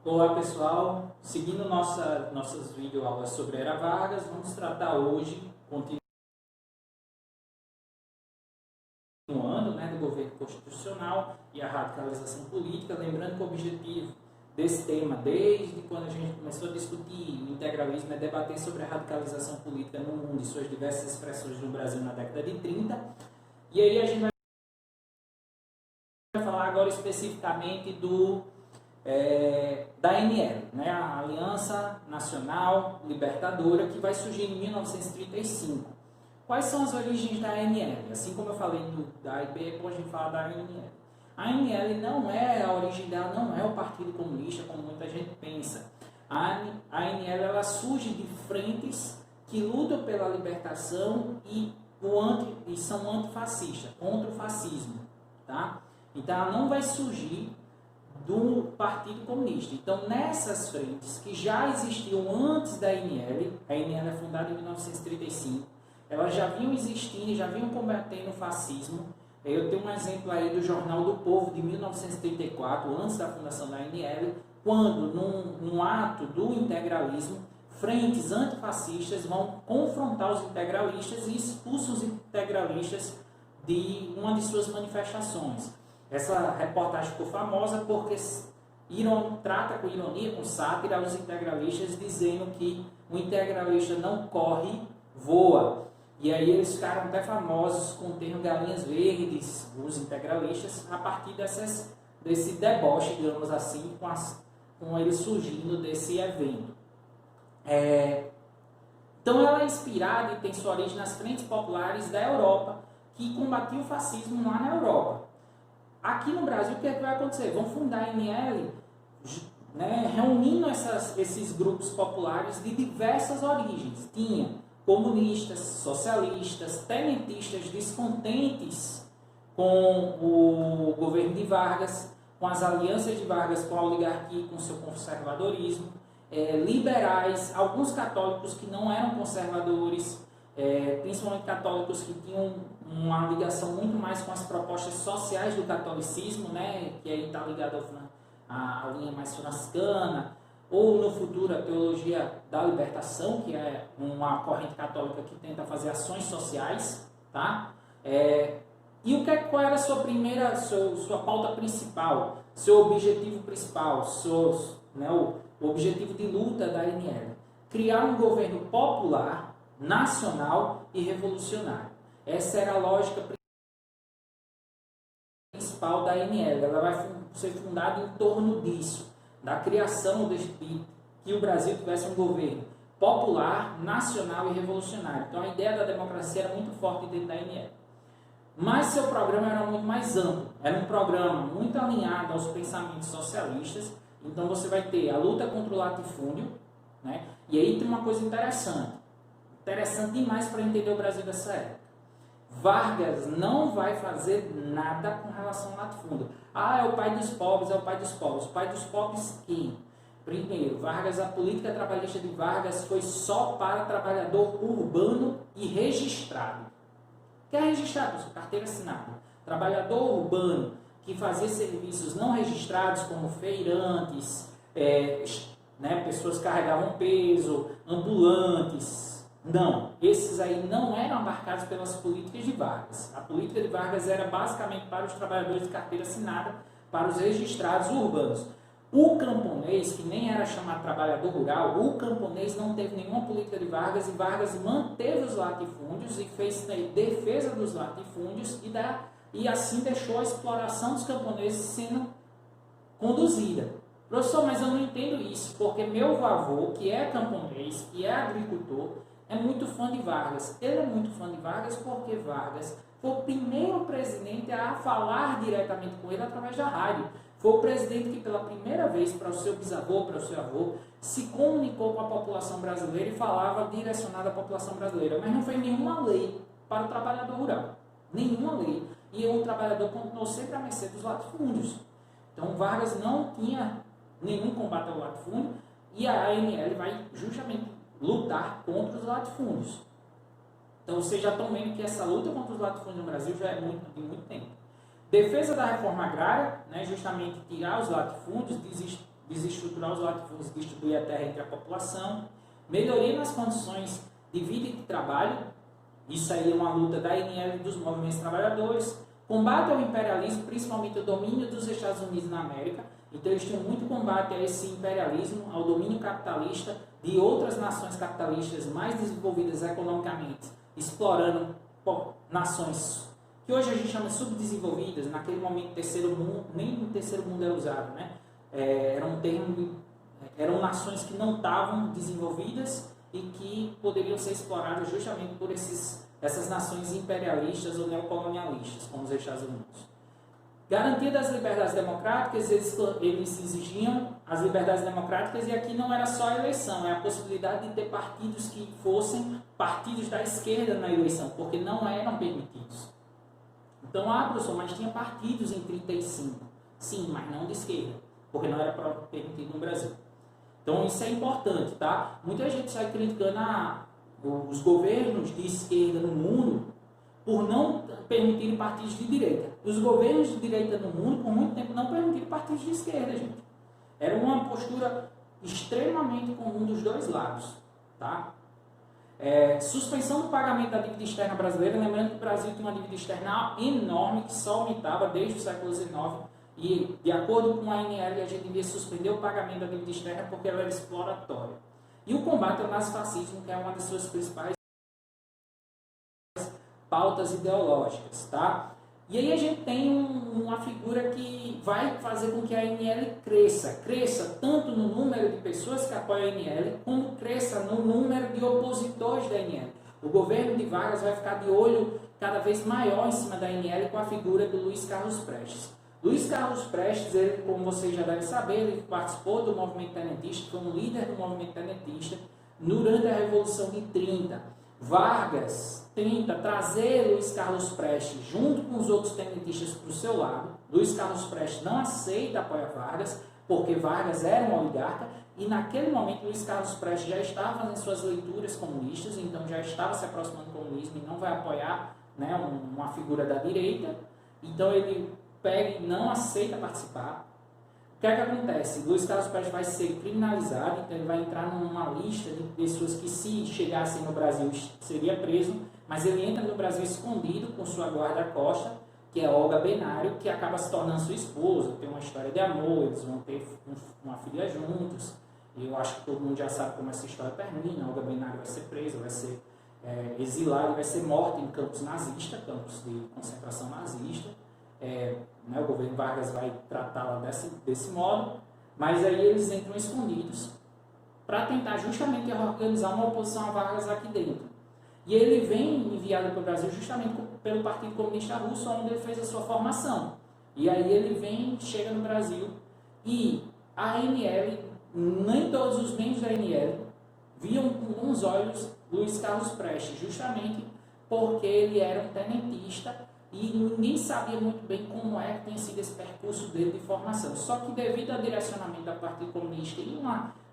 Olá pessoal, seguindo nossas videoaulas sobre a Era Vargas, vamos tratar hoje, continuando, do governo constitucional e a radicalização política, lembrando que o objetivo desse tema, desde quando a gente começou a discutir o integralismo, é debater sobre a radicalização política no mundo e suas diversas expressões no Brasil na década de 30, e aí a gente vai falar agora especificamente da ANL, a Aliança Nacional Libertadora, que vai surgir em 1935. Quais são as origens da ANL? Assim como eu falei da AIB, é bom a gente falar da ANL. A ANL não é, a origem dela não é o Partido Comunista, como muita gente pensa. A ANL ela surge de frentes que lutam pela libertação e são antifascistas, contra o fascismo. Tá? Então ela não vai surgir do Partido Comunista. Então, nessas frentes que já existiam antes da ANL, a ANL é fundada em 1935, elas já vinham existindo, já vinham combatendo o fascismo. Eu tenho um exemplo aí do Jornal do Povo, de 1934, antes da fundação da ANL, quando, num ato do integralismo, frentes antifascistas vão confrontar os integralistas e expulsam os integralistas de uma de suas manifestações. Essa reportagem ficou famosa porque trata com ironia, com sátira, os integralistas, dizendo que o integralista não corre, voa. E aí eles ficaram até famosos com o termo galinhas verdes, os integralistas, a partir desse deboche, digamos assim, com eles surgindo desse evento. Então ela é inspirada e tem sua origem nas frentes populares da Europa, que combatiam o fascismo lá na Europa. Aqui no Brasil, o que é que vai acontecer? Vão fundar a ANL, reunindo esses grupos populares de diversas origens. Tinha comunistas, socialistas, tenentistas descontentes com o governo de Vargas, com as alianças de Vargas com a oligarquia e com seu conservadorismo, liberais, alguns católicos que não eram conservadores, principalmente católicos que tinham uma ligação muito mais com as propostas sociais do catolicismo, que aí está ligado à linha mais franciscana, ou no futuro a teologia da libertação, que é uma corrente católica que tenta fazer ações sociais, tá? E qual era a sua pauta principal, seu objetivo principal, o objetivo de luta da ANL? Criar um governo popular, nacional e revolucionário. Essa era a lógica principal da ANL. Ela vai ser fundada em torno disso, da criação que o Brasil tivesse um governo popular, nacional e revolucionário. Então a ideia da democracia era muito forte dentro da ANL. Mas seu programa era muito mais amplo. Era um programa muito alinhado aos pensamentos socialistas. Então você vai ter a luta contra o latifúndio, E aí tem uma coisa interessante demais para entender o Brasil dessa época. Vargas não vai fazer nada com relação ao latifúndio. É o pai dos pobres, é o pai dos pobres. O pai dos pobres quem? Primeiro, a política trabalhista de Vargas foi só para trabalhador urbano e registrado. O que é registrado? Carteira assinada. Trabalhador urbano que fazia serviços não registrados, como feirantes, pessoas que carregavam peso, ambulantes. Não, esses aí não eram abarcados pelas políticas de Vargas. A política de Vargas era basicamente para os trabalhadores de carteira assinada, para os registrados urbanos. O camponês, que nem era chamado trabalhador rural, o camponês não teve nenhuma política de Vargas, e Vargas manteve os latifúndios e fez defesa dos latifúndios e assim deixou a exploração dos camponeses sendo conduzida. Professor, mas eu não entendo isso, porque meu avô, que é camponês, que é agricultor, é muito fã de Vargas. Ele é muito fã de Vargas porque Vargas foi o primeiro presidente a falar diretamente com ele através da rádio. Foi o presidente que pela primeira vez, para o seu bisavô, para o seu avô, se comunicou com a população brasileira e falava direcionado à população brasileira. Mas não fez nenhuma lei para o trabalhador rural. Nenhuma lei. E o trabalhador continuou sempre à mercê dos latifúndios. Então Vargas não tinha nenhum combate ao latifúndio e a ANL vai justamente lutar contra os latifúndios. Então vocês já estão vendo que essa luta contra os latifúndios no Brasil já é de muito tempo. Defesa da reforma agrária, justamente tirar os latifúndios, desestruturar os latifúndios, distribuir a terra entre a população, melhoria nas condições de vida e de trabalho, isso aí é uma luta da ANL e dos movimentos trabalhadores, combate ao imperialismo, principalmente o domínio dos Estados Unidos na América. Então eles tinham muito combate a esse imperialismo, ao domínio capitalista de outras nações capitalistas mais desenvolvidas economicamente, explorando nações que hoje a gente chama de subdesenvolvidas. Naquele momento terceiro mundo, nem o terceiro mundo era usado, né? Eram nações que não estavam desenvolvidas e que poderiam ser exploradas justamente por essas nações imperialistas ou neocolonialistas, como os Estados Unidos. Garantia das liberdades democráticas, eles exigiam as liberdades democráticas, e aqui não era só a eleição, é a possibilidade de ter partidos que fossem partidos da esquerda na eleição, porque não eram permitidos. Então, professor, mas tinha partidos em 35, sim, mas não de esquerda, porque não era permitido no Brasil. Então, isso é importante, tá? Muita gente sai criticando os governos de esquerda no mundo por não permitirem partidos de direita. Os governos de direita no mundo, por muito tempo, não permitiram partidos de esquerda, gente. Era uma postura extremamente comum dos dois lados, tá? Suspensão do pagamento da dívida externa brasileira, lembrando que o Brasil tem uma dívida externa enorme que só aumentava desde o século XIX, e de acordo com a ANL a gente devia suspender o pagamento da dívida externa porque ela era exploratória. E o combate ao nazifascismo, que é uma das suas principais pautas ideológicas, tá? E aí a gente tem uma figura que vai fazer com que a ANL cresça tanto no número de pessoas que apoiam a ANL, como cresça no número de opositores da ANL. O governo de Vargas vai ficar de olho cada vez maior em cima da ANL com a figura do Luiz Carlos Prestes. Luiz Carlos Prestes, ele, como vocês já devem saber, ele participou do movimento tenentista, foi um líder do movimento tenentista durante a Revolução de 30. Vargas tenta trazer Luiz Carlos Prestes junto com os outros tenentistas para o seu lado. Luiz Carlos Prestes não aceita apoiar Vargas, porque Vargas era um oligarca, e naquele momento Luiz Carlos Prestes já estava fazendo suas leituras comunistas, então já estava se aproximando do comunismo e não vai apoiar, né, uma figura da direita. Então ele pega e não aceita participar. O que é que acontece? Luiz Carlos Prestes vai ser criminalizado, então ele vai entrar numa lista de pessoas que, se chegassem no Brasil, seria preso, mas ele entra no Brasil escondido com sua guarda-costa, que é Olga Benário, que acaba se tornando sua esposa, tem uma história de amor, eles vão ter uma filha juntos, e eu acho que todo mundo já sabe como essa história termina. Olga Benário vai ser presa, vai ser exilada, vai ser morta em campos nazistas, campos de concentração nazista. O governo Vargas vai tratá-la desse modo, mas aí eles entram escondidos para tentar justamente organizar uma oposição a Vargas aqui dentro. E ele vem enviado para o Brasil justamente pelo Partido Comunista Russo, onde ele fez a sua formação. E aí ele chega no Brasil, e a ANL, nem todos os membros da ANL viam com bons olhos Luiz Carlos Prestes, justamente porque ele era um tenentista, e ninguém sabia muito bem como que tinha sido esse percurso dele de formação. Só que devido ao direcionamento do Partido Comunista e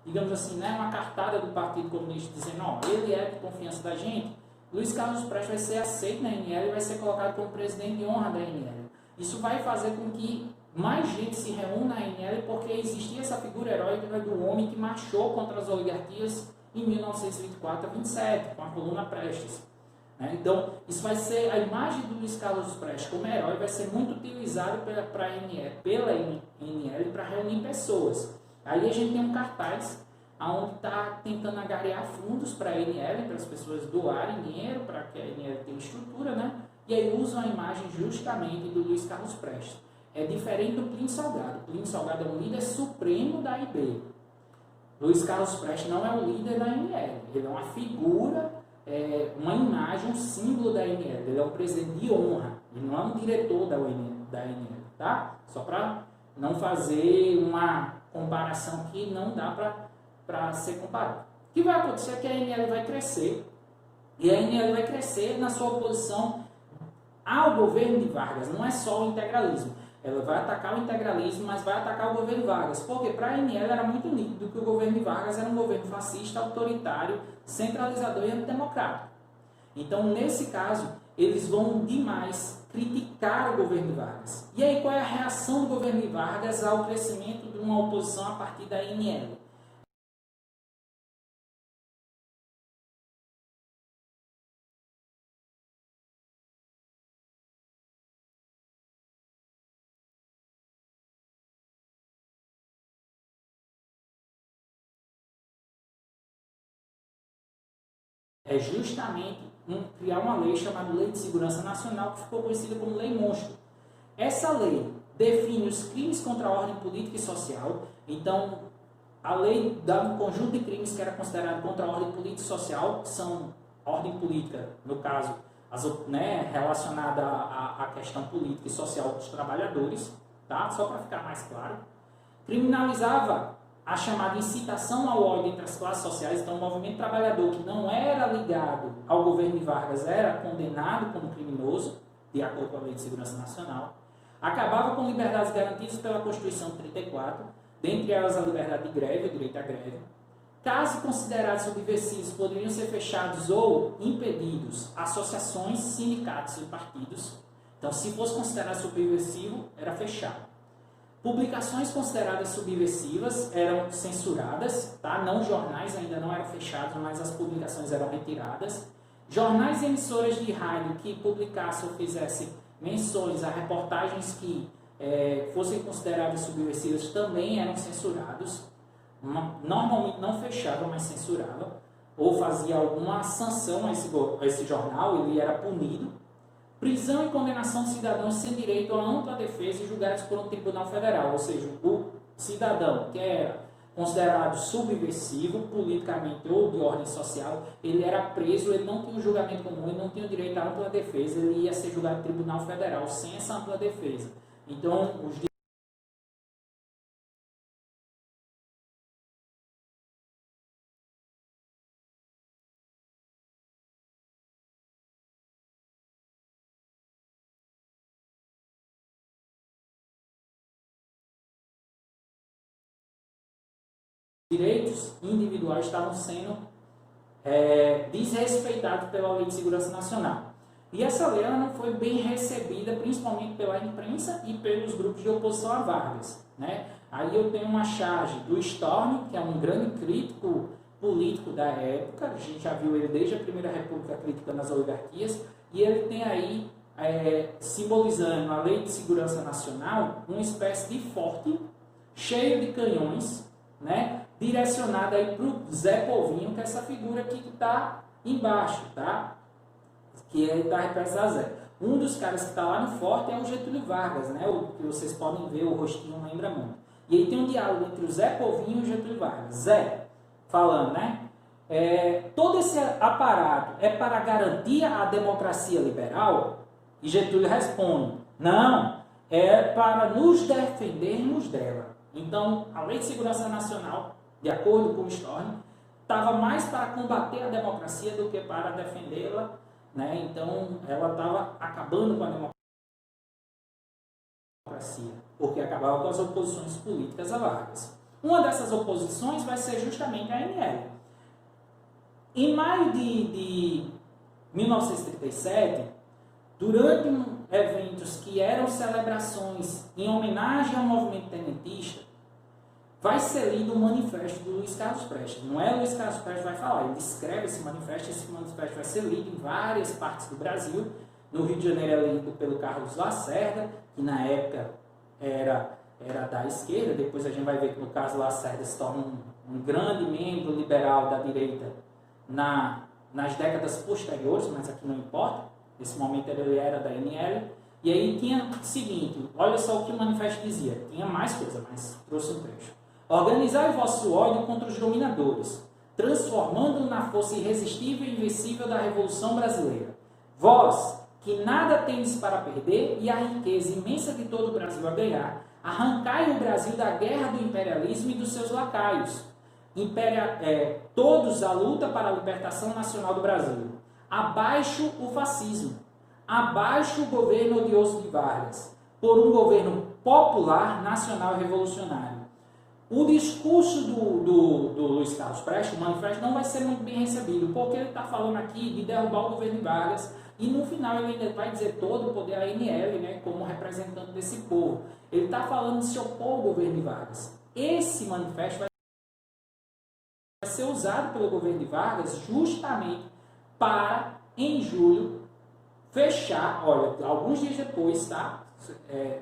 digamos assim, uma cartada do Partido Comunista dizendo, ele é de confiança da gente, Luiz Carlos Prestes vai ser aceito na ANL e vai ser colocado como presidente de honra da ANL. Isso vai fazer com que mais gente se reúna na ANL, porque existia essa figura heróica do homem que marchou contra as oligarquias em 1924 a 27, com a coluna Prestes. Então, isso vai ser, a imagem do Luiz Carlos Prestes como herói vai ser muito utilizado pela ANL para reunir pessoas. Aí a gente tem um cartaz onde está tentando angariar fundos para a ANL, para as pessoas doarem dinheiro para que a ANL tenha estrutura, né? E aí usam a imagem justamente do Luiz Carlos Prestes. É diferente do Plínio Salgado. O Plínio Salgado é um líder supremo da AIB. Luiz Carlos Prestes não é o líder da ANL, ele é uma figura, uma imagem, um símbolo da ANL. Ele é um presidente de honra, ele não é um diretor da ANL, tá? Só para não fazer uma comparação que não dá para ser comparado. O que vai acontecer é que a ANL vai crescer, e a ANL vai crescer na sua oposição ao governo de Vargas. Não é só o integralismo. Ela vai atacar o integralismo, mas vai atacar o governo Vargas. Porque para a ANL era muito nítido que o governo de Vargas era um governo fascista, autoritário, centralizador e antidemocrático. Então, nesse caso, eles vão demais criticaram o governo Vargas. E aí qual é a reação do governo Vargas ao crescimento de uma oposição a partir da ANL? É justamente criar uma lei chamada Lei de Segurança Nacional, que ficou conhecida como Lei Monstro. Essa lei define os crimes contra a ordem política e social. Então, a lei dá um conjunto de crimes que era considerado contra a ordem política e social, que são a ordem política, no caso, relacionada à questão política e social dos trabalhadores, tá? Só para ficar mais claro. Criminalizava a chamada incitação ao ódio entre as classes sociais. Então, o movimento trabalhador que não era ligado ao governo de Vargas era condenado como criminoso, de acordo com a Lei de Segurança Nacional. Acabava com liberdades garantidas pela Constituição de 34, dentre elas a liberdade de greve, o direito à greve. Caso considerados subversivos, poderiam ser fechados ou impedidos associações, sindicatos e partidos. Então, se fosse considerado subversivo, era fechado. Publicações consideradas subversivas eram censuradas, tá? Não, jornais ainda não eram fechados, mas as publicações eram retiradas. Jornais e emissoras de rádio que publicassem ou fizessem menções a reportagens que fossem consideradas subversivas também eram censurados. Normalmente não fechavam, mas censuravam. Ou fazia alguma sanção a esse jornal, ele era punido. Prisão e condenação de cidadãos sem direito a ampla defesa e julgados por um tribunal federal. Ou seja, o cidadão que era considerado subversivo politicamente ou de ordem social, ele era preso, ele não tinha um julgamento comum, ele não tinha o direito a ampla defesa, ele ia ser julgado no tribunal federal sem essa ampla defesa. Então, os direitos individuais estavam sendo desrespeitados pela Lei de Segurança Nacional. E essa lei ela não foi bem recebida, principalmente pela imprensa e pelos grupos de oposição a Vargas, né? Aí eu tenho uma charge do Storm, que é um grande crítico político da época, a gente já viu ele desde a Primeira República criticando as oligarquias, e ele tem aí, simbolizando a Lei de Segurança Nacional, uma espécie de forte cheio de canhões, né? Direcionada aí para o Zé Povinho, que é essa figura aqui que está embaixo, tá? Que está representado Zé. Um dos caras que está lá no forte é o Getúlio Vargas, né? O que vocês podem ver, o rostinho lembra muito. E aí tem um diálogo entre o Zé Povinho e o Getúlio Vargas. Zé, falando, né? Todo esse aparato é para garantir a democracia liberal? E Getúlio responde, não, é para nos defendermos dela. Então, a Lei de Segurança Nacional, de acordo com o Storm, estava mais para combater a democracia do que para defendê-la, né? Então, ela estava acabando com a democracia, porque acabava com as oposições políticas a Vargas. Uma dessas oposições vai ser justamente a ANL. Em maio de 1937, durante eventos que eram celebrações em homenagem ao movimento tenentista, vai ser lido um manifesto do Luiz Carlos Prestes. Não é Luiz Carlos Prestes que vai falar, ele escreve esse manifesto vai ser lido em várias partes do Brasil. No Rio de Janeiro é lido pelo Carlos Lacerda, que na época era da esquerda, depois a gente vai ver que no caso Lacerda se torna um grande membro liberal da direita nas décadas posteriores, mas aqui não importa, nesse momento ele era da ANL. E aí tinha o seguinte, olha só o que o manifesto dizia, tinha mais coisa, mas trouxe um trecho. Organizai o vosso ódio contra os dominadores, transformando-o na força irresistível e invencível da Revolução Brasileira. Vós, que nada tendes para perder e a riqueza imensa de todo o Brasil a ganhar, arrancai o Brasil da guerra do imperialismo e dos seus lacaios. Todos à luta para a libertação nacional do Brasil. Abaixo o fascismo. Abaixo o governo odioso de Vargas. Por um governo popular, nacional e revolucionário. O discurso do Luiz Carlos Prestes, o manifesto, não vai ser muito bem recebido, porque ele está falando aqui de derrubar o governo de Vargas, E no final ele ainda vai dizer todo o poder à ANL, né, como representante desse povo. Ele está falando de se opor ao governo de Vargas. Esse manifesto vai ser usado pelo governo de Vargas justamente para, em julho, fechar, olha, alguns dias depois, tá?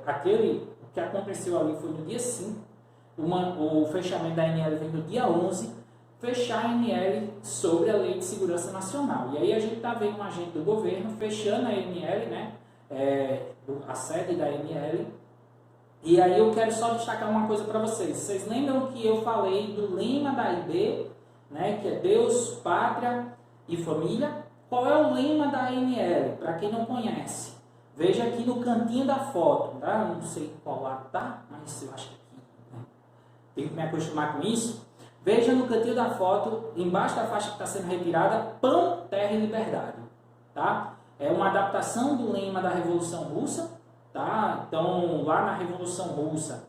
Aquele que aconteceu ali foi no dia 5, o fechamento da ANL vem no dia 11, fechar a ANL sobre a Lei de Segurança Nacional. E aí a gente está vendo um agente do governo fechando a ANL, né? A sede da ANL. E aí eu quero só destacar uma coisa para vocês. Vocês lembram que eu falei do lema da AIB, né? Que é Deus, Pátria e Família? Qual é o lema da ANL? Para quem não conhece, veja aqui no cantinho da foto, tá? Não sei qual lado tá, mas eu acho que aqui, né? Tenho que me acostumar com isso. Veja no cantinho da foto, embaixo da faixa que está sendo retirada, Pão, Terra e Liberdade. Tá? É uma adaptação do lema da Revolução Russa. Tá? Então, lá na Revolução Russa,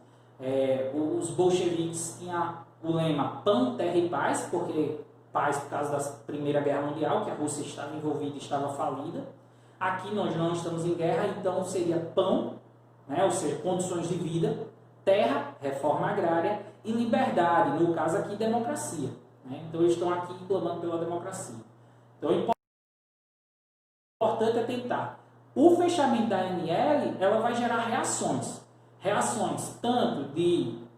os bolcheviques tinham o lema Pão, Terra e Paz, porque paz por causa da Primeira Guerra Mundial, que a Rússia estava envolvida e estava falida. Aqui nós não estamos em guerra, então seria pão, né? Ou seja, condições de vida, terra, reforma agrária, e liberdade, no caso aqui, democracia. Né? Então, eles estão aqui clamando pela democracia. Então, o importante é tentar. O fechamento da ANL, ela vai gerar reações. Reações tanto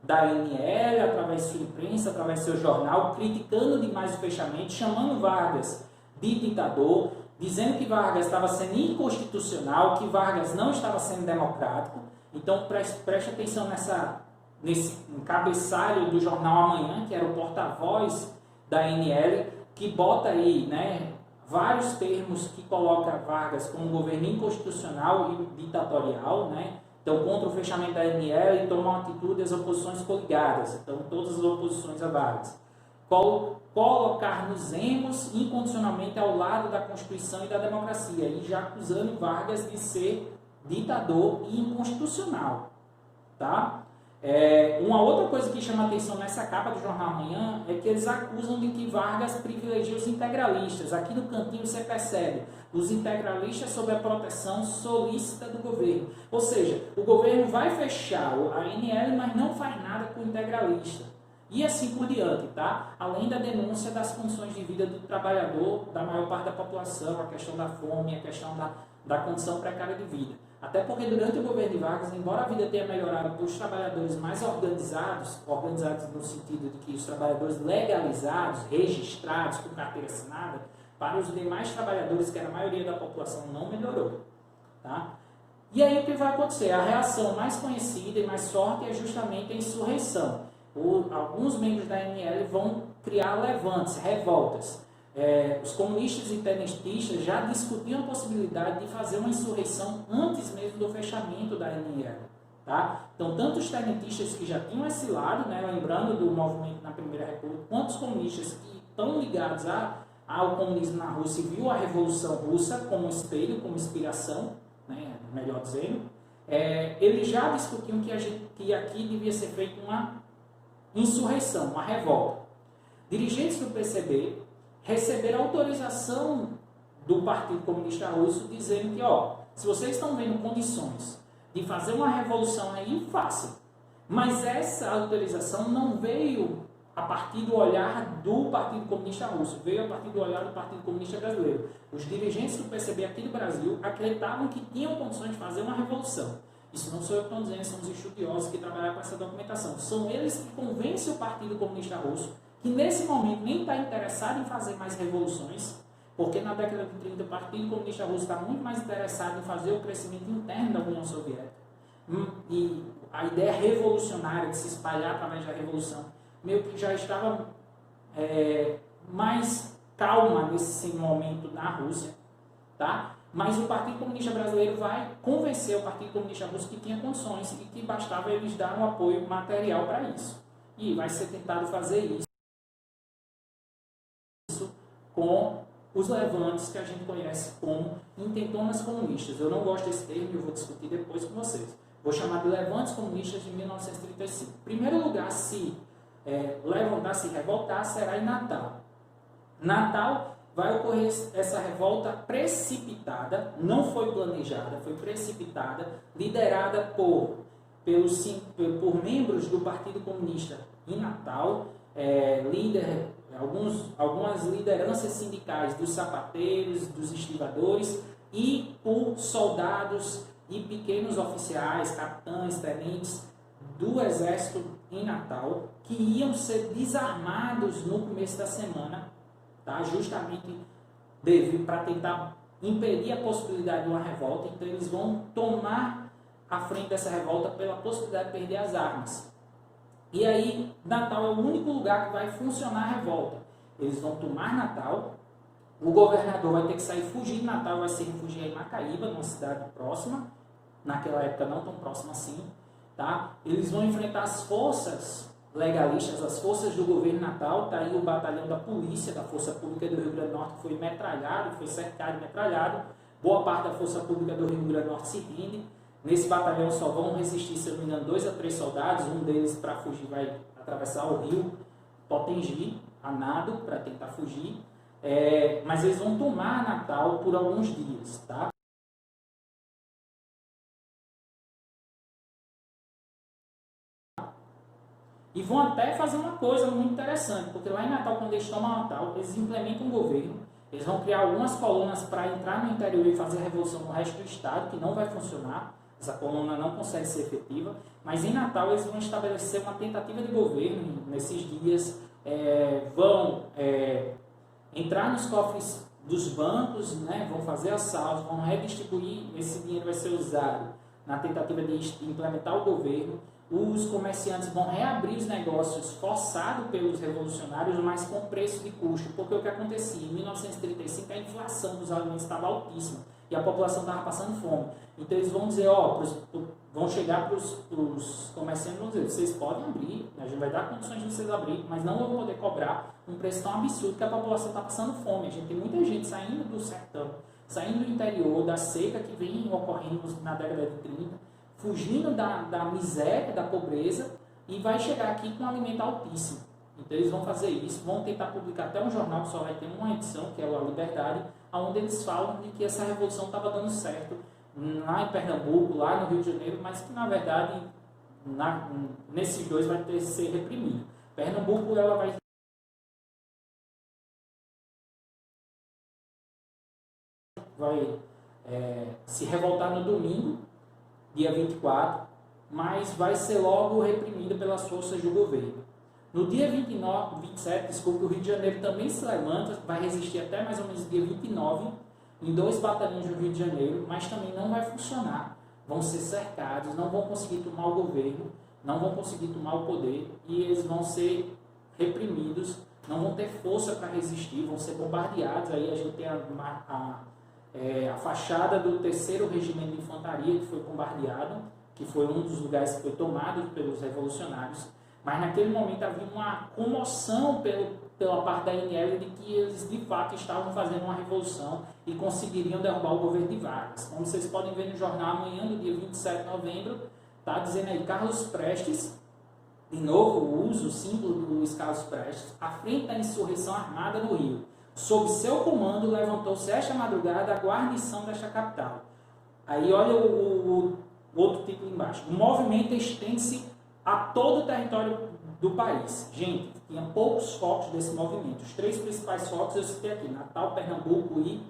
da ANL, através de sua imprensa, através do seu jornal, criticando demais o fechamento, chamando Vargas de ditador, dizendo que Vargas estava sendo inconstitucional, que Vargas não estava sendo democrático. Então, preste atenção nesse encabeçalho do jornal Amanhã, que era o porta-voz da ANL, que bota aí, né, vários termos que coloca Vargas como governo inconstitucional e ditatorial, né? Então, contra o fechamento da ANL, tomam atitude as oposições coligadas, então todas as oposições a Vargas. Colocar-nos incondicionalmente ao lado da Constituição e da democracia, e já acusando Vargas de ser ditador e inconstitucional. Tá? Uma outra coisa que chama atenção nessa capa do Jornal Amanhã é que eles acusam de que Vargas privilegia os integralistas. Aqui no cantinho você percebe os integralistas sob a proteção solícita do governo. Ou seja, o governo vai fechar a ANL, mas não faz nada com o integralista. E assim por diante, tá? Além da denúncia das condições de vida do trabalhador, da maior parte da população, a questão da fome, a questão da condição precária de vida. Até porque durante o governo de Vargas, embora a vida tenha melhorado para os trabalhadores mais organizados no sentido de que os trabalhadores legalizados, registrados, com carteira assinada, para os demais trabalhadores, que era a maioria da população, não melhorou. Tá? E aí o que vai acontecer? A reação mais conhecida e mais forte é justamente a insurreição. Alguns membros da ANL vão criar levantes, revoltas. Os comunistas e tenentistas já discutiam a possibilidade de fazer uma insurreição antes mesmo do fechamento da ANL. Tá? Então, tanto os tenentistas que já tinham esse lado, né, lembrando do movimento na Primeira República, quanto os comunistas que estão ligados ao comunismo na Rússia e viu a Revolução Russa como espelho, como inspiração, né, melhor dizendo, eles já discutiam que aqui devia ser feita uma insurreição, uma revolta. Dirigentes do PCB receberam autorização do Partido Comunista Russo dizendo que, se vocês estão vendo condições de fazer uma revolução aí, façam. Mas essa autorização não veio a partir do olhar do Partido Comunista Russo, veio a partir do olhar do Partido Comunista Brasileiro. Os dirigentes do PCB aqui do Brasil acreditavam que tinham condições de fazer uma revolução. Isso não sou eu que estou dizendo, são os estudiosos que trabalham com essa documentação. São eles que convencem o Partido Comunista Russo, que nesse momento nem está interessado em fazer mais revoluções, porque na década de 30 o Partido Comunista Russo está muito mais interessado em fazer o crescimento interno da União Soviética. E a ideia revolucionária de se espalhar através da revolução meio que já estava mais calma nesse momento na Rússia. Tá? Mas o Partido Comunista Brasileiro vai convencer o Partido Comunista Russo que tinha condições e que bastava eles dar um apoio material para isso. E vai ser tentado fazer isso com os levantes que a gente conhece como intentonas comunistas. Eu não gosto desse termo, eu vou discutir depois com vocês. Vou chamar de levantes comunistas de 1935. Em primeiro lugar, se levantar, se revoltar, será em Natal. Natal vai ocorrer essa revolta precipitada, não foi planejada, foi precipitada, liderada por membros do Partido Comunista em Natal, algumas lideranças sindicais dos sapateiros, dos estivadores e por soldados e pequenos oficiais, capitães, tenentes do Exército em Natal, que iam ser desarmados no começo da semana, tá? Justamente para tentar impedir a possibilidade de uma revolta. Então eles vão tomar a frente dessa revolta pela possibilidade de perder as armas. E aí Natal é o único lugar que vai funcionar a revolta. Eles vão tomar Natal, o governador vai ter que sair fugir de Natal, vai se refugiar em Macaíba, numa cidade próxima, naquela época não tão próxima assim, tá? Eles vão enfrentar as forças legalistas, as forças do governo Natal, tá aí o batalhão da polícia, da Força Pública do Rio Grande do Norte, que foi metralhado, foi cercado e metralhado. Boa parte da Força Pública do Rio Grande do Norte se rende. Nesse batalhão só vão resistir, se eu não me engano, 2 a 3 soldados. Um deles, para fugir, vai atravessar o rio Potengi, a nado, para tentar fugir. Mas eles vão tomar Natal por alguns dias, tá? E vão até fazer uma coisa muito interessante, porque lá em Natal, quando eles tomam Natal, eles implementam um governo, eles vão criar algumas colunas para entrar no interior e fazer a revolução no resto do estado, que não vai funcionar, essa coluna não consegue ser efetiva, mas em Natal eles vão estabelecer uma tentativa de governo nesses dias, vão entrar nos cofres dos bancos, né, vão fazer assaltos, vão redistribuir, esse dinheiro vai ser usado na tentativa de implementar o governo. Os comerciantes vão reabrir os negócios forçados pelos revolucionários, mas com preço de custo, porque o que acontecia? Em 1935 a inflação dos alimentos estava altíssima e a população estava passando fome. Então eles vão dizer, vão chegar para os comerciantes e vão dizer, vocês podem abrir, a gente vai dar condições de vocês abrir, mas não vão poder cobrar um preço tão absurdo que a população está passando fome. A gente tem muita gente saindo do sertão, saindo do interior, da seca que vem ocorrendo na década de 30, fugindo da miséria, da pobreza, e vai chegar aqui com um alimento altíssimo. Então eles vão fazer isso, vão tentar publicar até um jornal que só vai ter uma edição, que é a Liberdade, onde eles falam de que essa revolução estava dando certo lá em Pernambuco, lá no Rio de Janeiro, mas que na verdade nesses dois vai ter que ser reprimido. Pernambuco ela vai se revoltar no domingo, dia 24, mas vai ser logo reprimida pelas forças do governo. No dia 27, o Rio de Janeiro também se levanta, vai resistir até mais ou menos o dia 29, em 2 batalhões do Rio de Janeiro, mas também não vai funcionar. Vão ser cercados, não vão conseguir tomar o governo, não vão conseguir tomar o poder, e eles vão ser reprimidos, não vão ter força para resistir, vão ser bombardeados. Aí a gente tem a fachada do 3º Regimento de Infantaria, que foi bombardeado, que foi um dos lugares que foi tomado pelos revolucionários. Mas naquele momento havia uma comoção pela parte da ANL de que eles de fato estavam fazendo uma revolução e conseguiriam derrubar o governo de Vargas. Como vocês podem ver no jornal, amanhã, no dia 27 de novembro, está dizendo aí Carlos Prestes, de novo o uso, o símbolo do Luiz Carlos Prestes, à frente da insurreição armada no Rio. Sob seu comando, levantou-se esta madrugada a guarnição desta capital. Aí olha o outro título embaixo. O movimento estende-se a todo o território do país. Gente, tinha poucos focos desse movimento. Os 3 principais focos eu citei aqui, Natal, Pernambuco e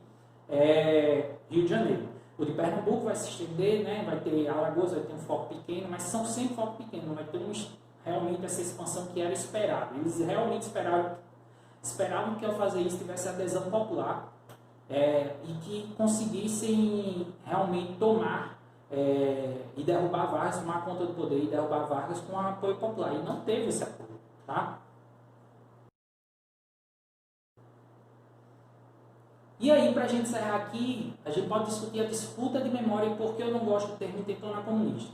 Rio de Janeiro. O de Pernambuco vai se estender, né? Vai ter Alagoas, vai ter um foco pequeno, mas são sempre focos pequenos, não vai ter realmente essa expansão que era esperada. Eles realmente esperavam que ao fazer isso tivesse adesão popular e que conseguissem realmente tomar e derrubar Vargas, tomar conta do poder e derrubar Vargas com apoio popular. E não teve esse apoio, tá? E aí, para a gente encerrar aqui, a gente pode discutir a disputa de memória e por que eu não gosto do termo intentona comunista.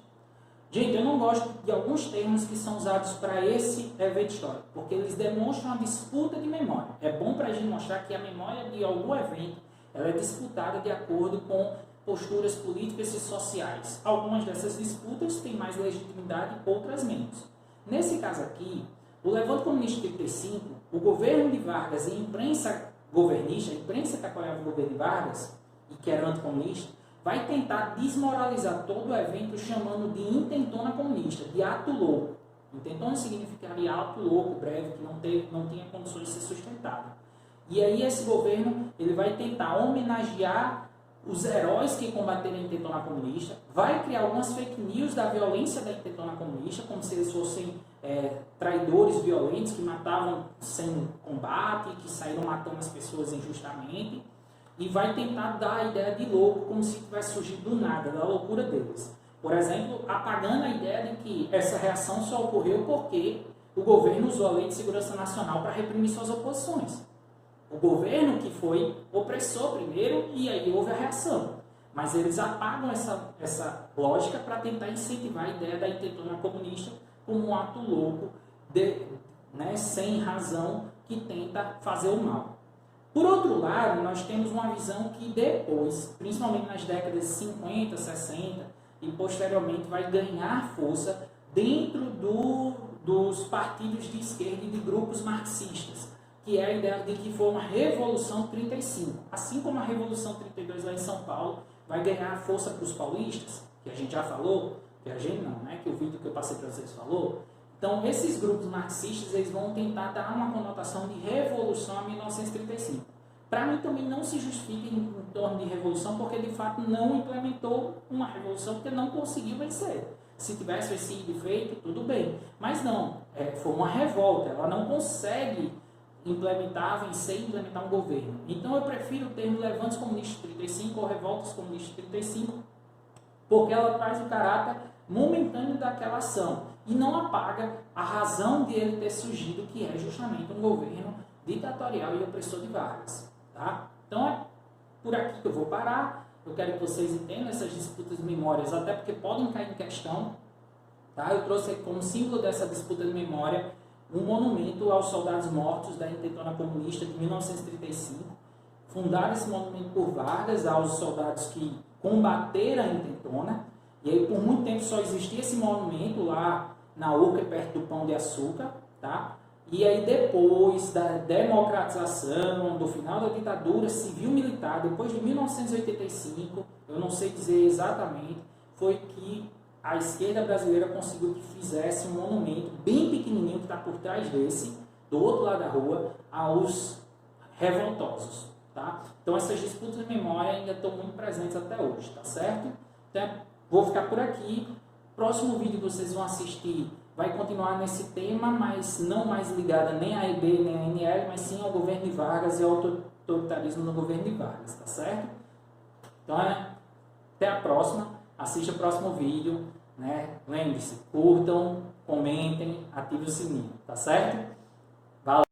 Gente, eu não gosto de alguns termos que são usados para esse evento histórico, porque eles demonstram a disputa de memória. É bom para a gente mostrar que a memória de algum evento ela é disputada de acordo com posturas políticas e sociais. Algumas dessas disputas têm mais legitimidade, outras menos. Nesse caso aqui, o Levante Comunista de 35, o governo de Vargas e a imprensa governista, a imprensa que apoiava o governo de Vargas e que era anticomunista, vai tentar desmoralizar todo o evento chamando de intentona comunista, de ato louco. Intentona significaria ato louco, breve, que não tinha condições de ser sustentado. E aí esse governo ele vai tentar homenagear os heróis que combateram a intentona comunista, vai criar algumas fake news da violência da intentona comunista, como se eles fossem traidores violentos que matavam sem combate, que saíram matando as pessoas injustamente, e vai tentar dar a ideia de louco, como se tivesse surgido do nada, da loucura deles. Por exemplo, apagando a ideia de que essa reação só ocorreu porque o governo usou a Lei de Segurança Nacional para reprimir suas oposições. O governo que foi opressor primeiro e aí houve a reação. Mas eles apagam essa lógica para tentar incentivar a ideia da intentona comunista como um ato louco, sem razão, que tenta fazer o mal. Por outro lado, nós temos uma visão que depois, principalmente nas décadas de 50, 60 e posteriormente, vai ganhar força dentro dos partidos de esquerda e de grupos marxistas, que é a ideia de que foi uma Revolução 35. Assim como a Revolução 32 lá em São Paulo vai ganhar força para os paulistas, que a gente já falou, que a gente não, né? Que o vídeo que eu passei para vocês falou. Então, esses grupos marxistas eles vão tentar dar uma conotação de revolução a 1935. Para mim, também não se justifica em torno de revolução, porque de fato não implementou uma revolução, porque não conseguiu vencer. Se tivesse sido feito, tudo bem. Mas não, foi uma revolta, ela não consegue vencer e implementar um governo. Então, eu prefiro o termo Levantes Comunistas 35 ou Revoltas Comunistas 35, porque ela traz o caráter momentâneo daquela ação e não apaga a razão de ele ter surgido, que é justamente um governo ditatorial e opressor de Vargas. Tá? Então é por aqui que eu vou parar. Eu quero que vocês entendam essas disputas de memórias, até porque podem cair em questão. Tá? Eu trouxe como símbolo dessa disputa de memória um monumento aos soldados mortos da intentona comunista de 1935. Fundaram esse monumento por Vargas, aos soldados que combateram a intentona. E aí, por muito tempo, só existia esse monumento lá na Urca, perto do Pão de Açúcar. Tá? E aí, depois da democratização, do final da ditadura civil-militar, depois de 1985, eu não sei dizer exatamente, foi que a esquerda brasileira conseguiu que fizesse um monumento bem pequenininho, que está por trás desse, do outro lado da rua, aos revoltosos. Tá? Então, essas disputas de memória ainda estão muito presentes até hoje, tá certo? Então, vou ficar por aqui. Próximo vídeo que vocês vão assistir vai continuar nesse tema, mas não mais ligada nem à EB nem à ANL, mas sim ao governo de Vargas e ao autoritarismo no governo de Vargas, tá certo? Então, até a próxima, assista o próximo vídeo, né? Lembre-se, curtam, comentem, ativem o sininho, tá certo?